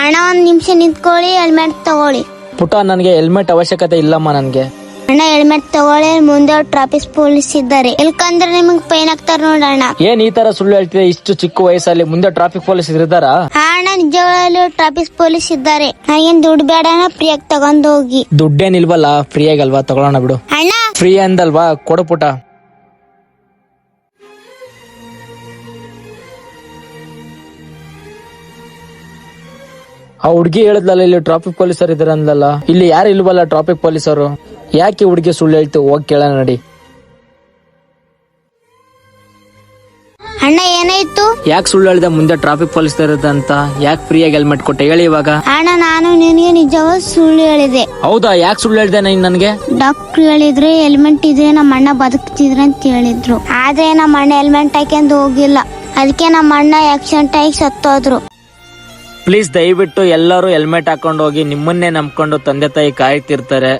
ಅಣ್ಣ 1 ನಿಮಿಷ ನಿಂತ್ಕೊಳ್ಳಿ, ಹೆಲ್ಮೆಟ್ ತಗೊಳ್ಳಿ. ಪುಟ, ನನ್ಗೆ ಹೆಲ್ಮೆಟ್ ಅವಶ್ಯಕತೆ ಇಲ್ಲಮ್ಮ ನನ್ಗೆ. ಅಣ್ಣ ಹೆಲ್ಮೆಟ್ ತಗೊಳ್ಳಿ, ಮುಂದೆ ಟ್ರಾಫಿಕ್ ಪೊಲೀಸ್ ಇದ್ದಾರೆ, ಇಲ್ಕಂದ್ರೆ ನಿಮಗ್ ಫೈನ್ ಹಾಕ್ತಾರ ನೋಡಣ್ಣ. ಏನ್ ಈ ತರ ಸುಳ್ಳು ಹೇಳ್ತಿದೆ? ಇಷ್ಟು ಚಿಕ್ಕ ವಯಸ್ಸಲ್ಲಿ ಮುಂದೆ ಟ್ರಾಫಿಕ್ ಪೊಲೀಸ್ ಇರ್ತಾರ? ಅಣ್ಣ ನಿಜವಾಗ್ಲೂ ಟ್ರಾಫಿಕ್ ಪೊಲೀಸ್ ಇದ್ದಾರೆ. ನನಗೇನ್ ದುಡ್ಡು ಬೇಡ, ಫ್ರೀಯಾಗಿ ತಗೊಂಡ್ ಹೋಗಿ. ದುಡ್ಡೇನಿಲ್ವಲ್ಲ, ಫ್ರೀ ಆಗಲ್ವಾ? ತಗೊಳ್ಳೋಣ ಬಿಡು. ಅಣ್ಣ ಫ್ರೀ ಅಂದಲ್ವಾ, ಕೊಡು ಪುಟ. ಆ ಹುಡ್ಗಿ ಹೇಳಿದ್ಲಲ್ಲ ಇಲ್ಲಿ ಟ್ರಾಫಿಕ್ ಪೊಲೀಸರು ಇದಾರೆ ಅಂದ್ಲಲ್ಲ, ಇಲ್ಲಿ ಯಾರು ಇಲ್ವಲ್ಲ ಟ್ರಾಫಿಕ್ ಪೊಲೀಸರು. ಯಾಕೆ ಹುಡ್ಗಿ ಸುಳ್ಳು ಹೇಳ್ತು? ಹೋಗಿ ಕೇಳೋಣ ನಡಿ. ಅಣ್ಣ ಏನಾಯ್ತು? ಯಾಕೆ ಸುಳ್ಳು ಹೇಳ್ದೆ ಮುಂದೆ ಟ್ರಾಫಿಕ್ ಪೊಲೀಸ್ ಇರುತ್ತೆ ಅಂತ? ಯಾಕೆ ಫ್ರೀಯಾಗಿ ಹೆಲ್ಮೆಟ್ ಕೊಟ್ಟೆ ಹೇಳಿ ಇವಾಗ? ಅಣ್ಣ ನಾನು ನಿನಗೆ ನಿಜವಾದ ಸುಳ್ಳು ಹೇಳಿದೆ. ಹೌದಾ? ಯಾಕೆ ಸುಳ್ಳು ಹೇಳ್ದೆ ನನ್ಗೆ? ಡಾಕ್ಟರ್ ಹೇಳಿದ್ರು ಹೆಲ್ಮೆಟ್ ಇದ್ರೆ ನಮ್ಮ ಅಣ್ಣ ಬದುಕ್ತಿದ್ರ ಅಂತ ಹೇಳಿದ್ರು. ಆದ್ರೆ ನಮ್ಮ ಅಣ್ಣ ಹೆಲ್ಮೆಟ್ ಹಾಕೊಂಡು ಹೋಗಿಲ್ಲ, ಅದಕ್ಕೆ ನಮ್ಮ ಅಣ್ಣ ಆಕ್ಸಿಡೆಂಟ್ ಆಗಿ ಸತ್ತೋದ್ರು. ಪ್ಲೀಸ್ ದಯವಿಟ್ಟು ಎಲ್ಲರೂ ಹೆಲ್ಮೆಟ್ ಹಾಕೊಂಡು ಹೋಗಿ. ನಿಮ್ಮನ್ನೇ ನಂಬ್ಕೊಂಡು ತಂದೆ ತಾಯಿ ಕಾಯ್ತಿರ್ತಾರೆ.